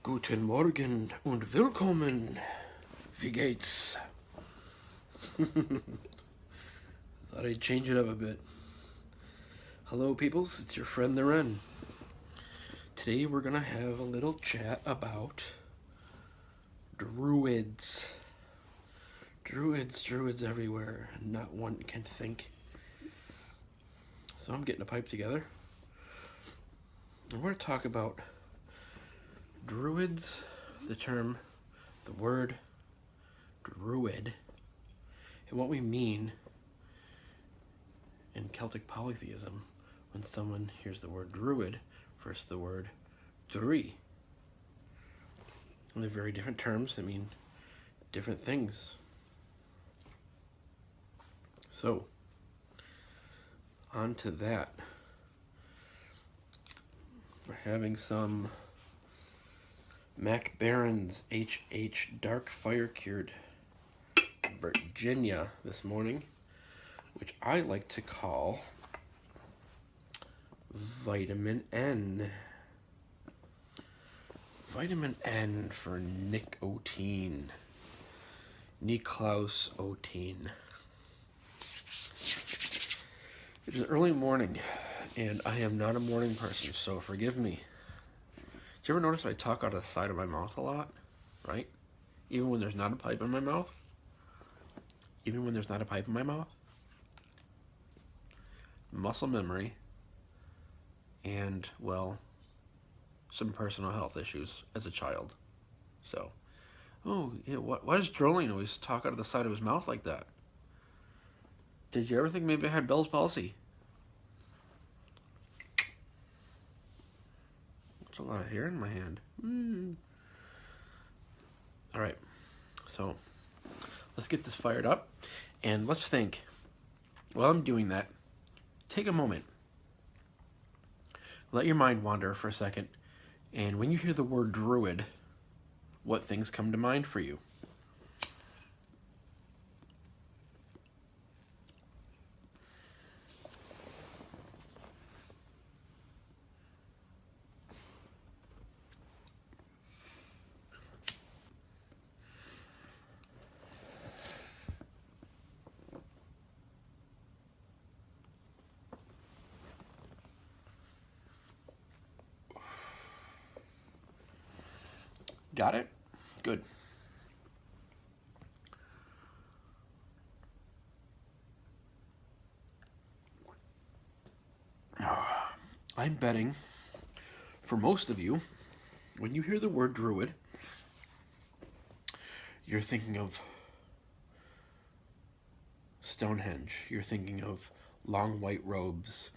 Guten Morgen und willkommen. Wie geht's? Thought I'd change it up a bit. Hello, peoples. It's your friend the Wren. Today we're gonna have a little chat about druids. Druids everywhere, and not one can think. So I'm getting a pipe together. And we're gonna talk about druids, the word druid, and what we mean in Celtic polytheism when someone hears the word druid versus the word Draoi. And they're very different terms that mean different things. So, on to that. We're having some Mac Barron's HH Dark Fire Cured Virginia this morning, which I like to call Vitamin N. Vitamin N for nicotine. Niklaus Otine. It is early morning, and I am not a morning person, so forgive me. Did you ever notice I talk out of the side of my mouth a lot? Right? Even when there's not a pipe in my mouth? Even when there's not a pipe in my mouth? Muscle memory, and, well, some personal health issues as a child. So, oh, yeah, why does Draoi always talk out of the side of his mouth like that? Did you ever think maybe I had Bell's palsy? That's a lot of hair in my hand. All right, so let's get this fired up, and let's think. While I'm doing that, take a moment. Let your mind wander for a second, and when you hear the word druid, what things come to mind for you? Got it? Good. I'm betting, for most of you, when you hear the word druid, you're thinking of Stonehenge. You're thinking of long white robes.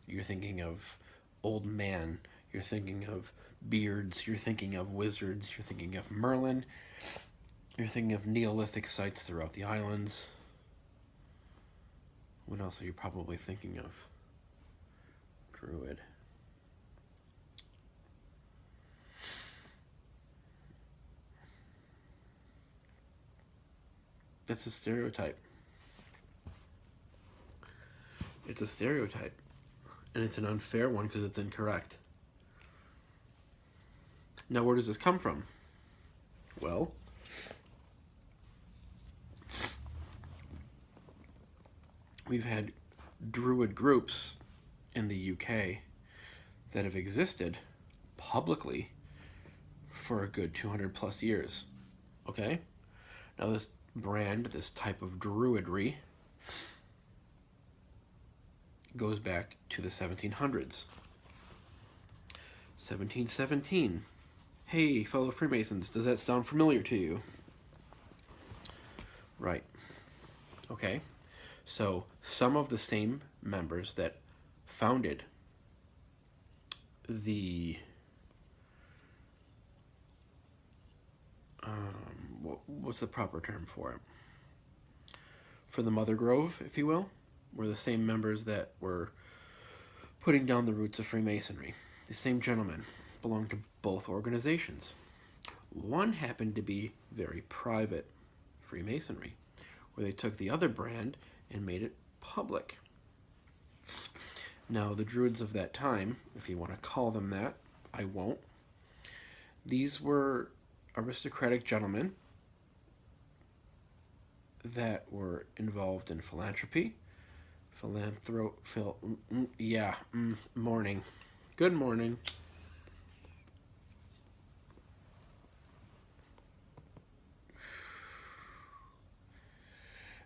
You're thinking of old man. You're thinking of beards. You're thinking of wizards. You're thinking of Merlin. You're thinking of Neolithic sites throughout the islands. What else are you probably thinking of? Druid. That's a stereotype. It's a stereotype. And it's an unfair one because it's incorrect. Now, where does this come from? Well, we've had Druid groups in the UK that have existed publicly for a good 200 plus years. Okay? Now, this brand, this type of druidry, goes back to the 1700s. 1717. Hey, fellow Freemasons, does that sound familiar to you? Right. Okay. So, some of the same members that founded the what's the proper term for it? For the Mother Grove, if you will, were the same members that were putting down the roots of Freemasonry. The same gentlemen belonged to both organizations. One happened to be very private Freemasonry, where they took the other brand and made it public. Now, the Druids of that time, if you want to call them that, I won't. These were aristocratic gentlemen that were involved in philanthropy. Morning. Good morning.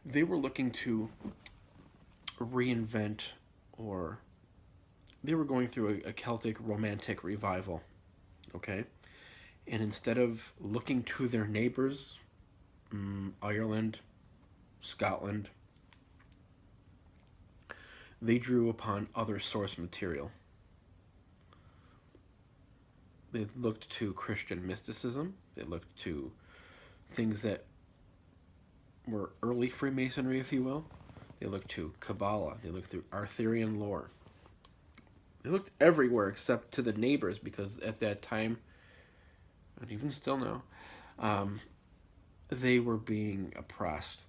They were looking to reinvent, or they were going through a Celtic romantic revival, okay? And instead of looking to their neighbors, Ireland, Scotland, they drew upon other source material. They looked to Christian mysticism. They looked to things that were early Freemasonry, if you will. They looked to Kabbalah. They looked through Arthurian lore. They looked everywhere except to the neighbors, because at that time, and even still now, they were being oppressed.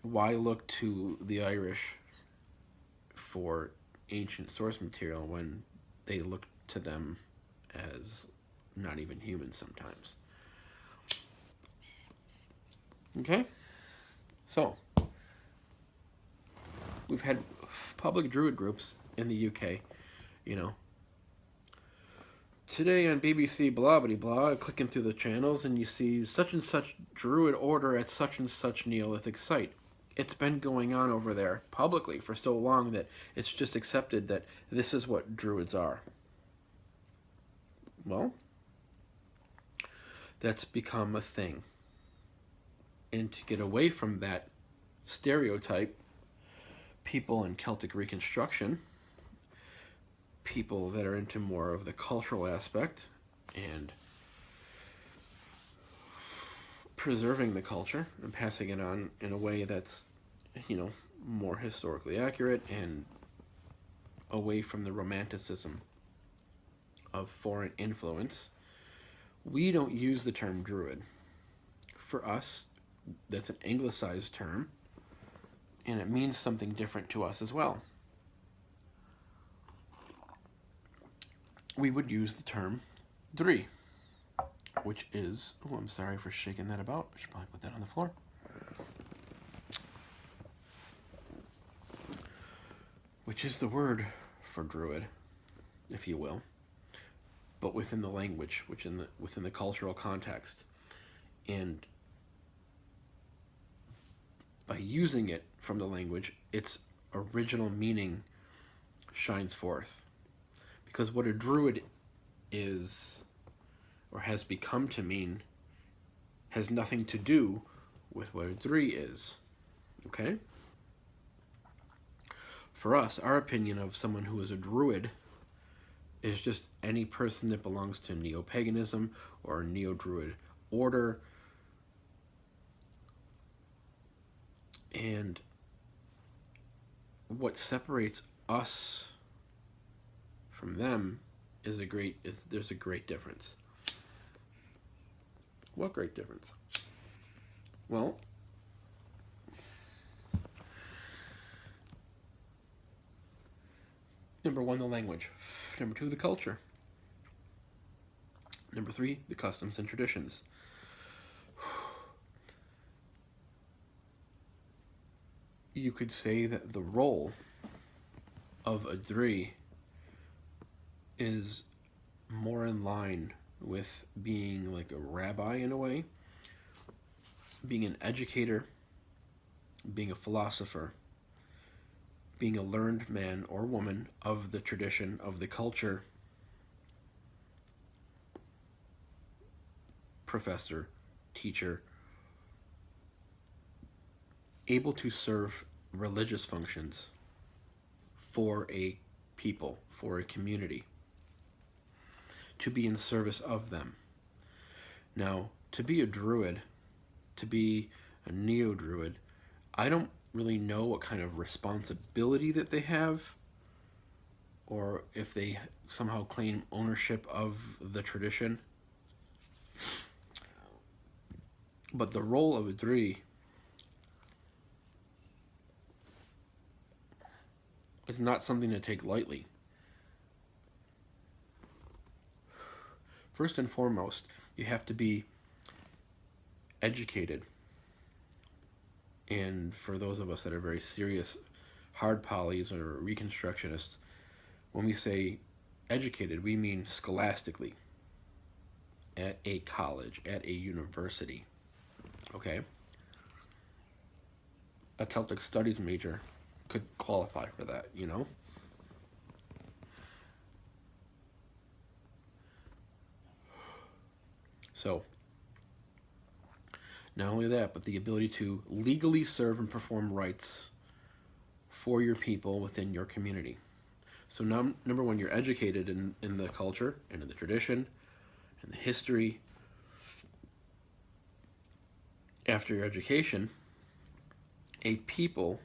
Why look to the Irish for ancient source material when they looked to them as not even human sometimes? Okay? So, we've had public Druid groups in the UK, you know. Today on BBC blah blah blah, clicking through the channels and you see such and such Druid order at such and such Neolithic site. It's been going on over there publicly for so long that it's just accepted that this is what Druids are. Well, that's become a thing. And to get away from that stereotype, people in Celtic Reconstruction, people that are into more of the cultural aspect and preserving the culture and passing it on in a way that's, you know, more historically accurate and away from the romanticism of foreign influence, we don't use the term Druid. For us, that's an anglicized term, and it means something different to us as well. We would use the term Draoi, which is, oh, I'm sorry for shaking that about. I should probably put that on the floor. Which is the word for Druid, if you will, but within the language, within the cultural context. And by using it from the language, its original meaning shines forth. Because what a Druid is, or has become to mean, has nothing to do with what a Draoi is. Okay? For us, our opinion of someone who is a Druid is just any person that belongs to neo-paganism or neo-Druid order. And what separates us from them is there's a great difference. What great difference? Well, number one, the language. Number two, the culture. Number three, the customs and traditions. You could say that the role of a Draoi is more in line with being like a rabbi in a way, being an educator, being a philosopher, being a learned man or woman of the tradition, of the culture, professor, teacher, able to serve religious functions for a people, for a community, to be in service of them. Now, to be a Druid, to be a neo-Druid, I don't really know what kind of responsibility that they have, or if they somehow claim ownership of the tradition. But the role of a Draoi is not something to take lightly. first and foremost, you have to be educated. And for those of us that are very serious hard polys or reconstructionists, when we say educated, we mean scholastically, at a college, at a university. Okay? A Celtic Studies major could qualify for that, you know? So, not only that, but the ability to legally serve and perform rights for your people within your community. So number one, you're educated in the culture and in the tradition and the history. After your education, a people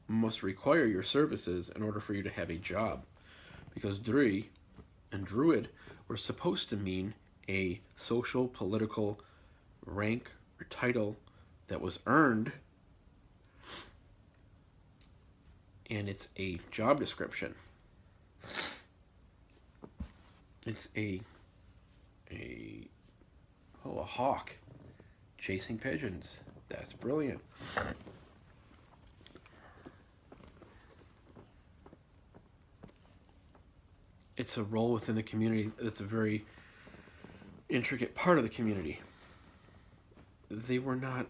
must require your services in order for you to have a job. Because Draoi and Druid were supposed to mean a social, political rank or title that was earned, and it's a job description. It's a hawk chasing pigeons. That's brilliant. It's a role within the community that's a very intricate part of the community. They were not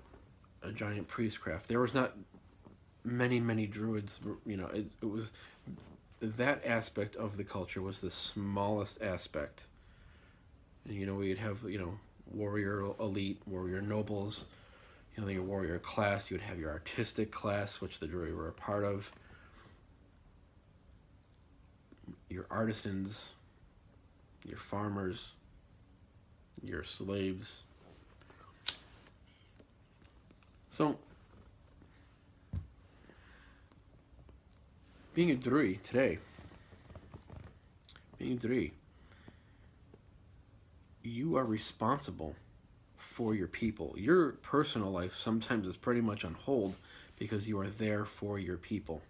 a giant priestcraft. There was not many druids. You know, it was that aspect of the culture was the smallest aspect. You know, we'd have, you know, warrior elite, warrior nobles, you know, your warrior class. You would have your artistic class, which the Draoi were a part of. Your artisans, your farmers, your slaves. So, being a Draoi today, you are responsible for your people. Your personal life sometimes is pretty much on hold because you are there for your people.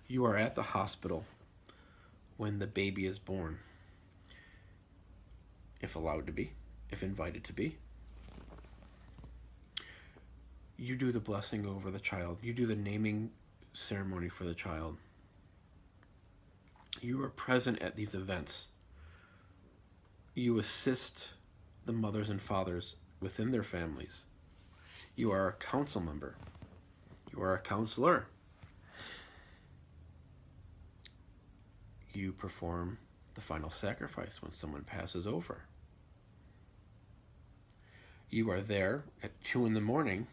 You are at the hospital when the baby is born, if allowed to be, if invited to be. You do the blessing over the child. You do the naming ceremony for the child. You are present at these events. You assist the mothers and fathers within their families. You are a council member. You are a counselor. You perform the final sacrifice when someone passes over. You are there at 2 a.m.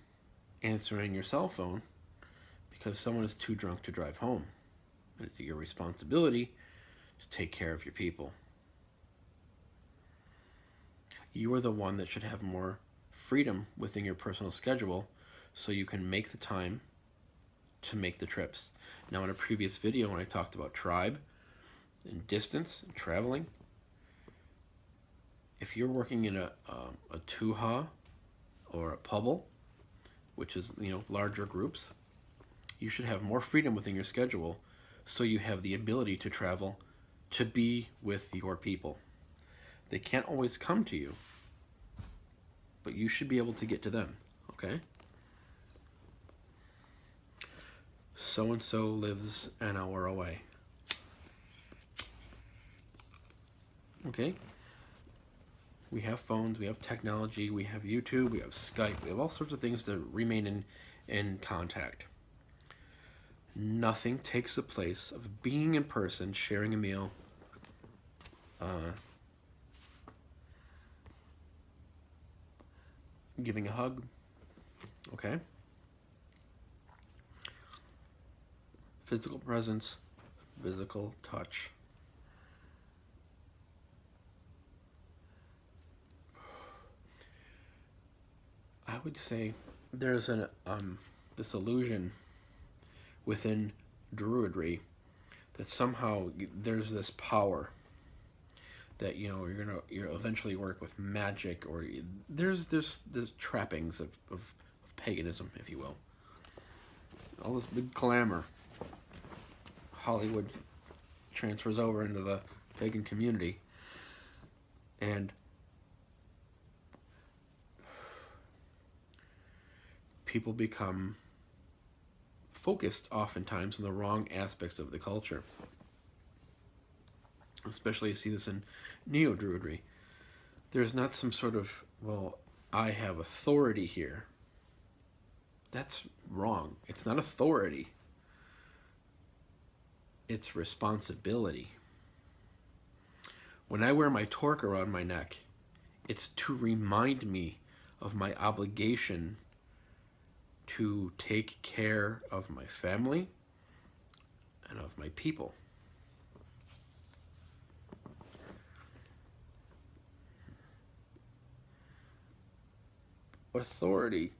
answering your cell phone because someone is too drunk to drive home. And it's your responsibility to take care of your people. You are the one that should have more freedom within your personal schedule so you can make the time to make the trips. Now, in a previous video when I talked about tribe and distance and traveling, if you're working in a tuha or a pubble, which is, you know, larger groups, you should have more freedom within your schedule so you have the ability to travel to be with your people. They can't always come to you, but you should be able to get to them, okay? So-and-so lives an hour away. Okay? We have phones, we have technology, we have YouTube, we have Skype, we have all sorts of things to remain in contact. Nothing takes the place of being in person, sharing a meal, giving a hug, okay? Physical presence, physical touch. I would say there's this illusion within Druidry that somehow there's this power that, you know, you'll eventually work with magic, or there's trappings of paganism, if you will. All this big glamour. Hollywood transfers over into the pagan community, and people become focused oftentimes on the wrong aspects of the culture. Especially you see this in Neo-Druidry. There's not some sort of, well, I have authority here. That's wrong. It's not authority. It's responsibility. When I wear my torque around my neck, it's to remind me of my obligation to take care of my family and of my people. Authority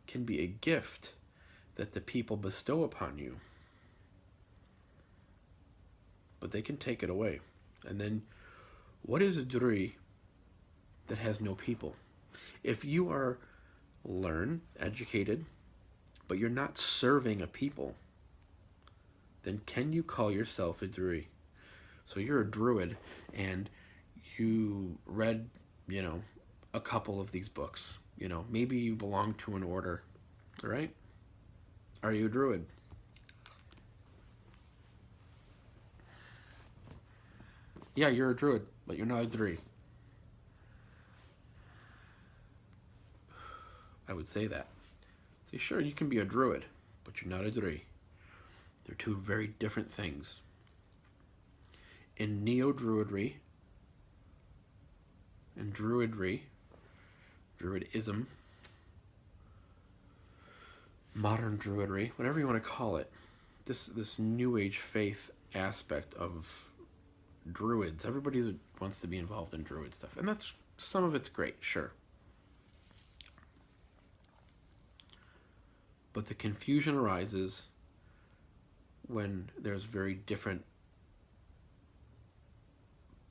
can be a gift that the people bestow upon you, but they can take it away. And then, what is a Druid that has no people? If you are learned, educated, but you're not serving a people, then can you call yourself a Druid? So you're a Druid, and you read, a couple of these books. Maybe you belong to an order, right? Are you a Druid? Yeah, you're a Druid, but you're not a Druid. I would say that. Say, sure, you can be a Druid, but you're not a Druid. They're two very different things. In Neo-Druidry, in Druidry, Druidism, modern Druidry, whatever you want to call it, this New Age faith aspect of Druids, everybody wants to be involved in Druid stuff, and that's, some of it's great, sure. But the confusion arises when there's very different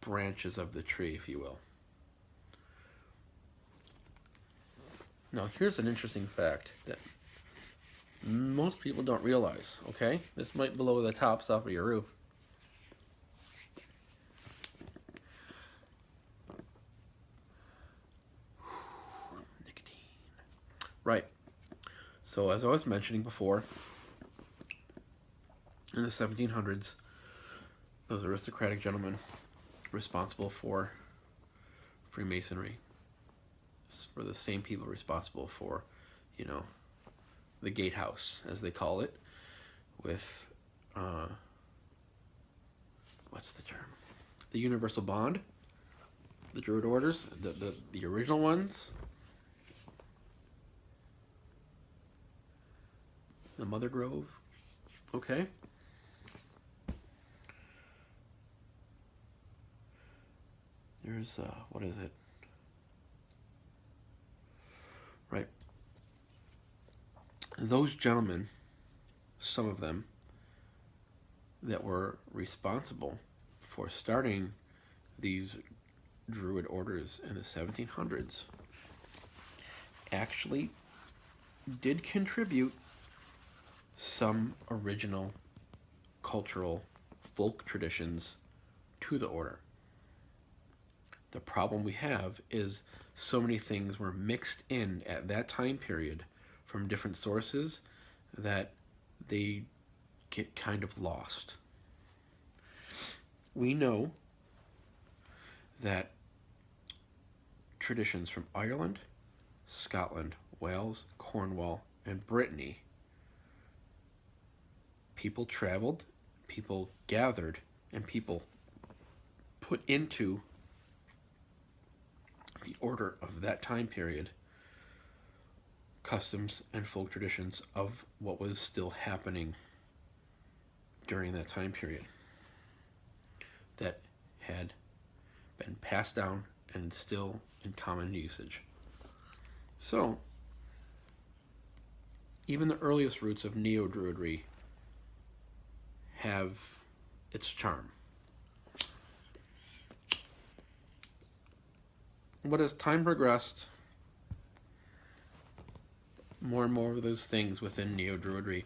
branches of the tree, if you will. Now, here's an interesting fact that most people don't realize, okay? This might blow the tops off of your roof. Nicotine. Right. So, as I was mentioning before, in the 1700s, those aristocratic gentlemen responsible for Freemasonry were the same people responsible for, the gatehouse, as they call it, with, what's the term? The universal bond, the Druid orders, the original ones, the Mother Grove, okay? There's, what is it? Right. Those gentlemen, some of them, that were responsible for starting these Druid orders in the 1700s actually did contribute some original cultural folk traditions to the order. The problem we have is so many things were mixed in at that time period from different sources that they get kind of lost. We know that traditions from Ireland, Scotland, Wales, Cornwall, and Brittany, people traveled, people gathered, and people put into the order of that time period customs and folk traditions of what was still happening during that time period that had been passed down and still in common usage. So, even the earliest roots of Neo-Druidry have its charm. But as time progressed, more and more of those things within Neo-Druidry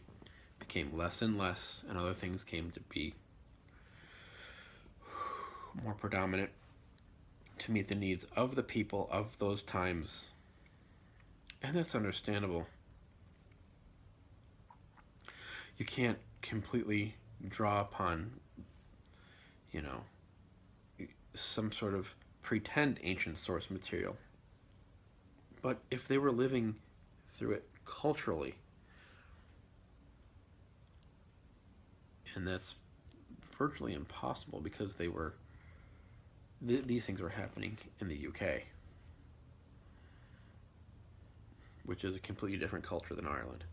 became less and less, and other things came to be more predominant to meet the needs of the people of those times. And that's understandable. You can't completely draw upon, some sort of pretend ancient source material. But if they were living through it culturally, and that's virtually impossible because these things were happening in the UK, which is a completely different culture than Ireland.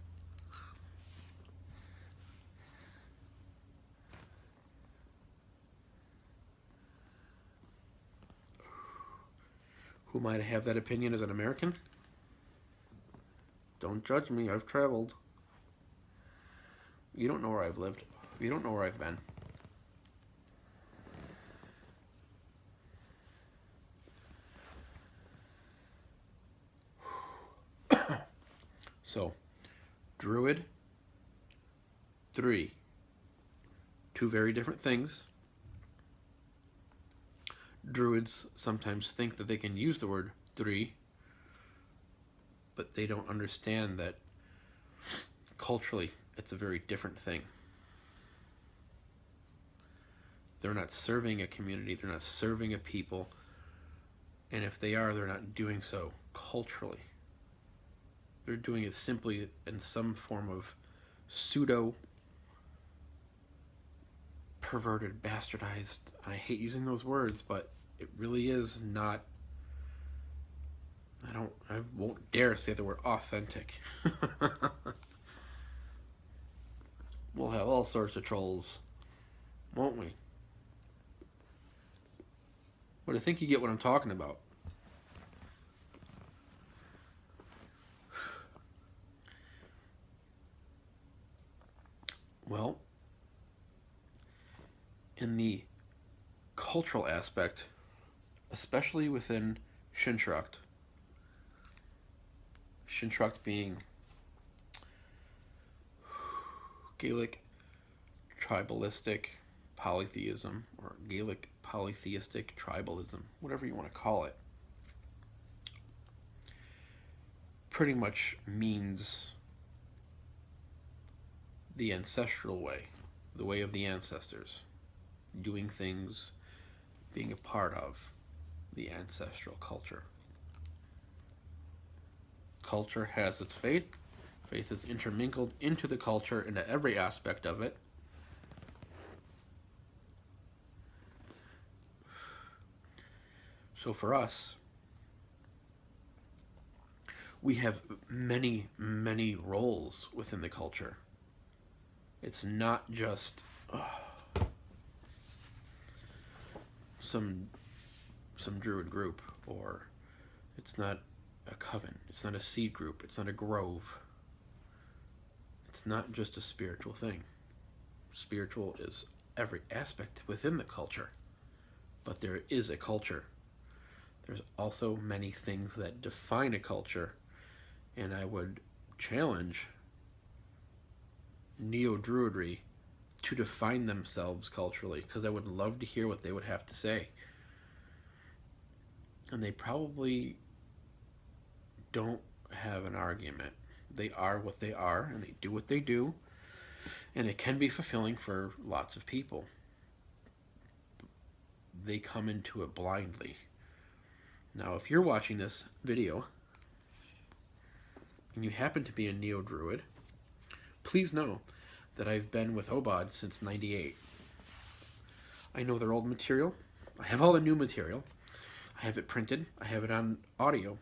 Who might have that opinion as an American? Don't judge me, I've traveled. You don't know where I've lived. You don't know where I've been. So, Druid, Draoi. Two very different things. Druids sometimes think that they can use the word Draoi, but they don't understand that culturally it's a very different thing. They're not serving a community, they're not serving a people, and if they are, they're not doing so culturally. They're doing it simply in some form of pseudo perverted, bastardized, I hate using those words, but it really is not, I won't dare say the word authentic. We'll have all sorts of trolls, won't we? But I think you get what I'm talking about. Well, in the cultural aspect, especially within Shintracht being Gaelic tribalistic polytheism, or Gaelic polytheistic tribalism, whatever you want to call it, pretty much means the ancestral way, the way of the ancestors, doing things, being a part of the ancestral culture. Culture has its faith. Faith is intermingled into the culture, into every aspect of it. So for us, we have many, many roles within the culture. It's not just some Druid group, or it's not a coven, it's not a seed group, it's not a grove. It's not just a spiritual thing. Spiritual is every aspect within the culture, but there is a culture. There's also many things that define a culture, and I would challenge Neo-Druidry to define themselves culturally, because I would love to hear what they would have to say. And they probably don't have an argument. They are what they are, and they do what they do, and it can be fulfilling for lots of people. They come into it blindly. Now, if you're watching this video and you happen to be a Neo-Druid, please know that I've been with Obod since '98. I know their old material. I have all the new material. I have it printed. I have it on audio.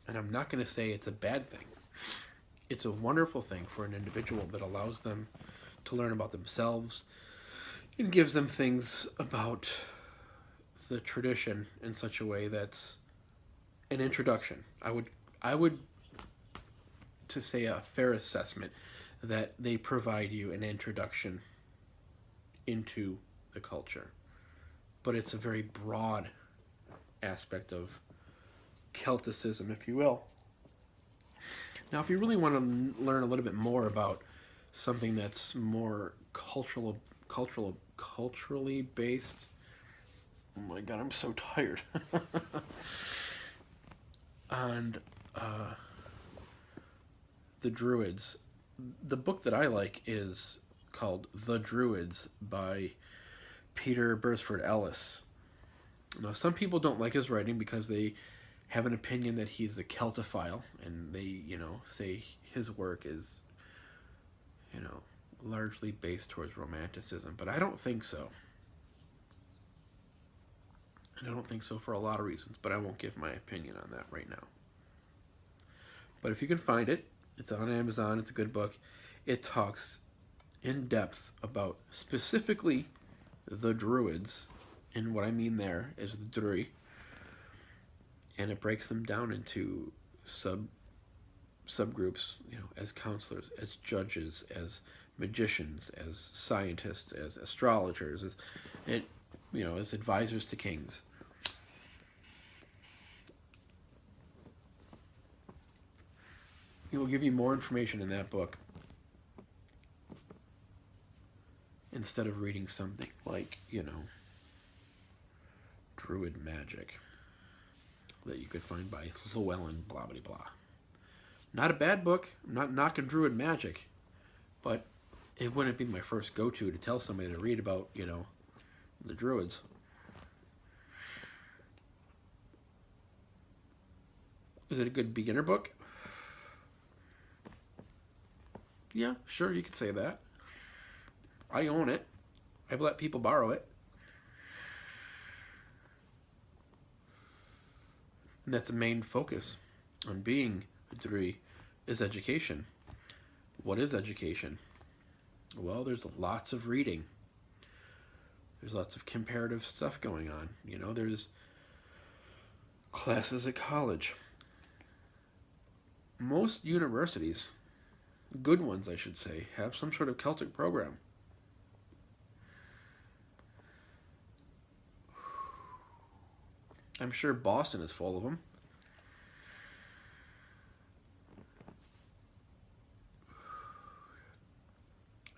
And I'm not going to say it's a bad thing. It's a wonderful thing for an individual that allows them to learn about themselves and gives them things about the tradition in such a way that's an introduction. I would to say a fair assessment that they provide you an introduction into the culture. But it's a very broad aspect of Celticism, if you will. Now, if you really want to learn a little bit more about something that's more culturally based. Oh my god, I'm so tired. And the Druids. The book that I like is called The Druids by Peter Beresford Ellis. Now, some people don't like his writing because they have an opinion that he's a Celtophile, and they, say his work is, largely based towards romanticism. But I don't think so. And I don't think so for a lot of reasons, but I won't give my opinion on that right now. But if you can find it, it's on Amazon, it's a good book. It talks in depth about specifically the Druids, and what I mean there is the Draoi, and it breaks them down into subgroups, as counselors, as judges, as magicians, as scientists, as astrologers, as advisors to kings. He will give you more information in that book instead of reading something like, Druid Magic that you could find by Llewellyn, blah, blah, blah. Not a bad book. I'm not knocking Druid Magic, but it wouldn't be my first go-to to tell somebody to read about, the Druids. Is it a good beginner book? Yeah, sure, you could say that. I own it. I've let people borrow it. And that's the main focus on being a Draoi is education. What is education? Well, there's lots of reading. There's lots of comparative stuff going on. There's classes at college. Most universities, good ones I should say, have some sort of Celtic program. I'm sure Boston is full of them.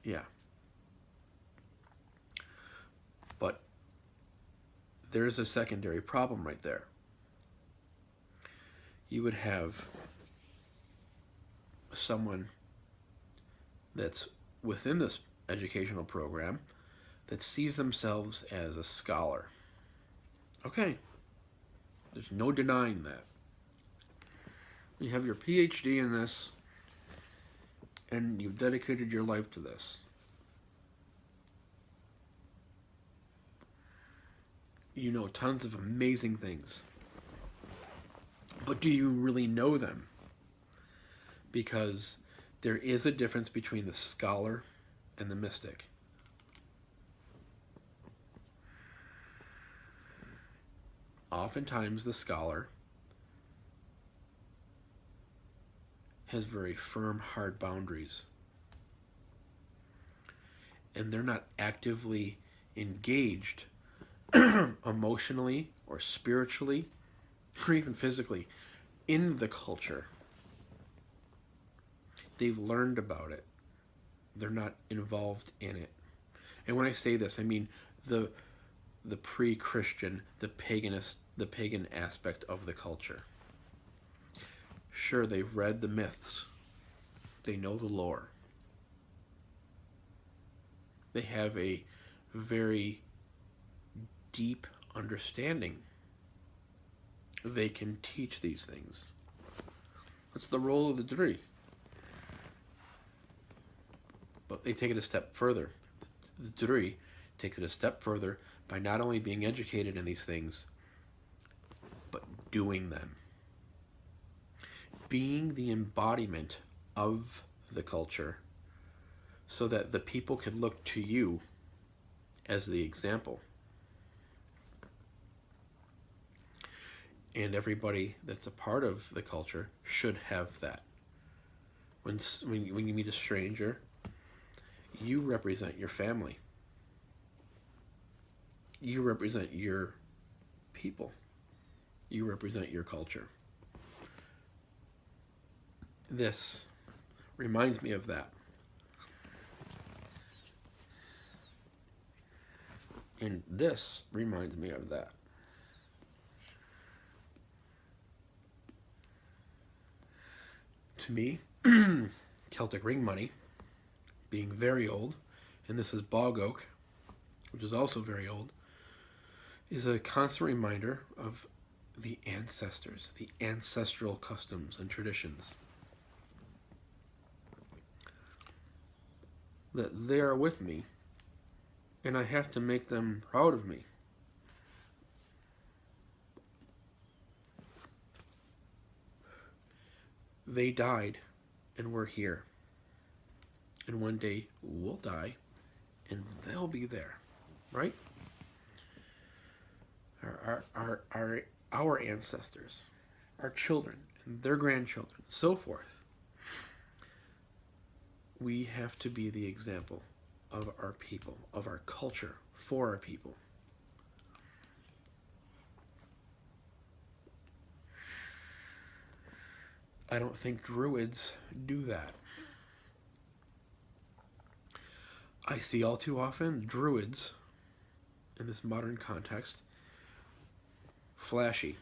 Yeah. But there's a secondary problem right there. You would have someone that's within this educational program that sees themselves as a scholar. Okay. There's no denying that. You have your PhD in this, and you've dedicated your life to this. You know tons of amazing things. But do you really know them? Because there is a difference between the scholar and the mystic. Oftentimes the scholar has very firm, hard boundaries. And they're not actively engaged emotionally or spiritually or even physically in the culture. They've learned about it. They're not involved in it. And when I say this, I mean the pre-Christian, the pagan aspect of the culture. Sure, they've read the myths. They know the lore. They have a very deep understanding. They can teach these things. What's the role of the Draoi? But they take it a step further. The Draoi takes it a step further by not only being educated in these things, but doing them. Being the embodiment of the culture so that the people can look to you as the example. And everybody that's a part of the culture should have that. When you meet a stranger, you represent your family. You represent your people. You represent your culture. This reminds me of that. And this reminds me of that. To me, Celtic ring money, being very old, and this is bog oak, which is also very old, is a constant reminder of the ancestors, the ancestral customs and traditions. That they are with me, and I have to make them proud of me. They died, and we're here. And one day we'll die, and they'll be there, right? Our ancestors, our children, and their grandchildren, so forth. We have to be the example of our people, of our culture, for our people. I don't think Druids do that. I see all too often Druids, in this modern context, flashy,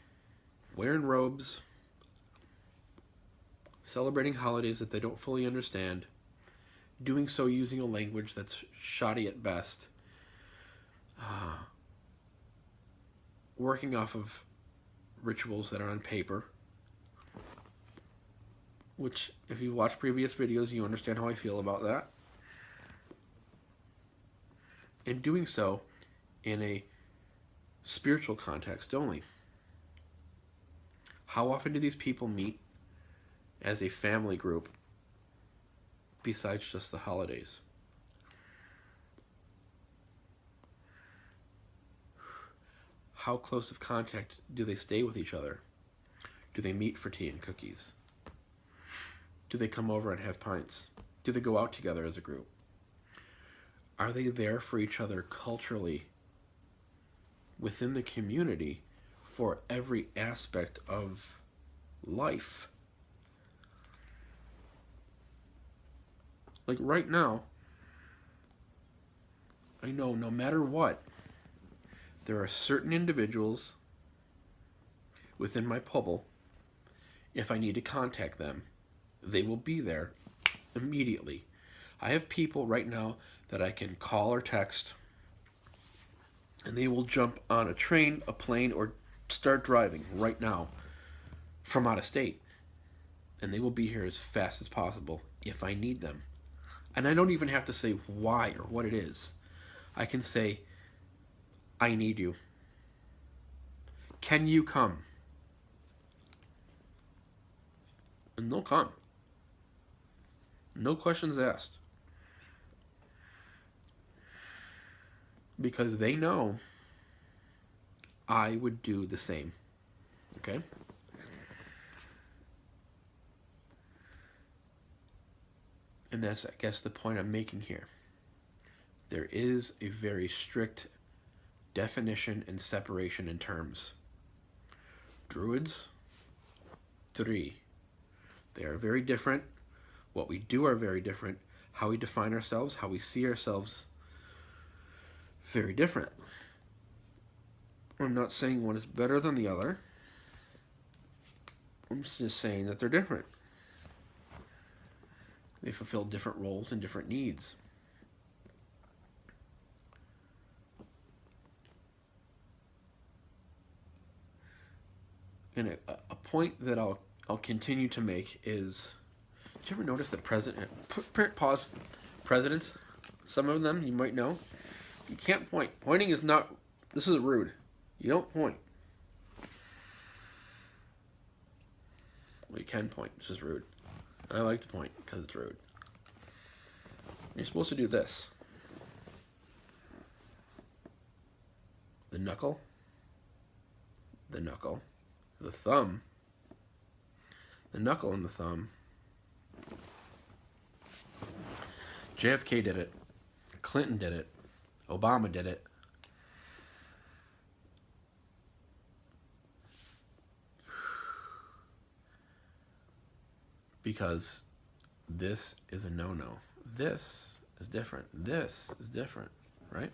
wearing robes, celebrating holidays that they don't fully understand, doing so using a language that's shoddy at best, working off of rituals that are on paper, which, if you watch previous videos, you understand how I feel about that. And doing so in a spiritual context only. How often do these people meet as a family group besides just the holidays? How close of contact do they stay with each other? Do they meet for tea and cookies? Do they come over and have pints? Do they go out together as a group? Are they there for each other culturally within the community for every aspect of life? Like right now, I know no matter what, there are certain individuals within my bubble, if I need to contact them, they will be there immediately. I have people right now that I can call or text, and they will jump on a train, a plane, or start driving right now from out of state. And they will be here as fast as possible if I need them. And I don't even have to say why or what it is. I can say, I need you. Can you come? And they'll come. No questions asked. Because they know I would do the same. Okay? And that's, I guess, the point I'm making here. There is a very strict definition and separation in terms. Druids, Draoi. They are very different. What we do are very different. How we define ourselves, how we see ourselves, very different. I'm not saying one is better than the other. I'm just saying that they're different. They fulfill different roles and different needs. And a point that I'll continue to make is, did you ever notice that presidents, some of them you might know, you can't point. Pointing is not, this is rude. You don't point. Well, you can point, this is rude. I like to point because it's rude. You're supposed to do this. The knuckle, the knuckle, the thumb, the knuckle and the thumb. JFK did it. Clinton did it. Obama did it. Because this is a no-no. This is different. This is different, right?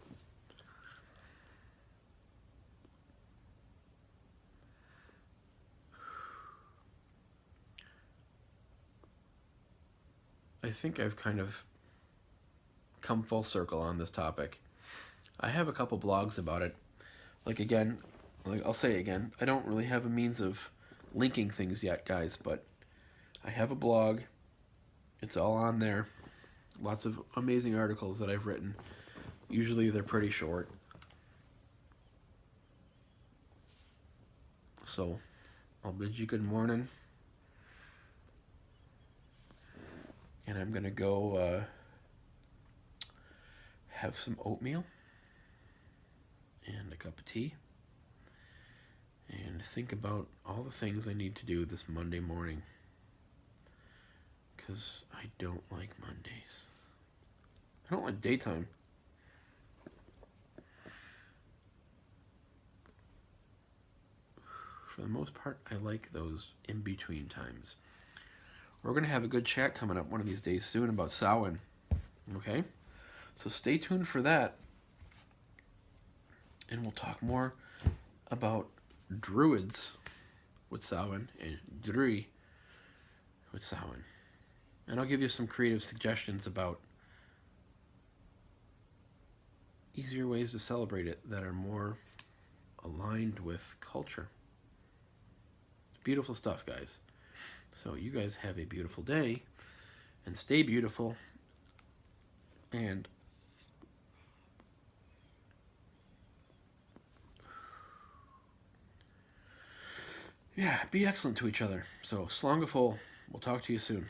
I think I've kind of come full circle on this topic. I have a couple blogs about it. Like again, like I'll say again, I don't really have a means of linking things yet, guys, but I have a blog. It's all on there. Lots of amazing articles that I've written. Usually they're pretty short. So I'll bid you good morning. And I'm going to go have some oatmeal and a cup of tea and think about all the things I need to do this Monday morning, because I don't like Mondays. I don't like daytime. For the most part, I like those in-between times. We're going to have a good chat coming up one of these days soon about Samhain. Okay? So stay tuned for that. And we'll talk more about Druids with Samhain and Draoi with Samhain. And I'll give you some creative suggestions about easier ways to celebrate it that are more aligned with culture. Beautiful stuff, guys. So you guys have a beautiful day and stay beautiful, and yeah, be excellent to each other. So Slongafol, we'll talk to you soon.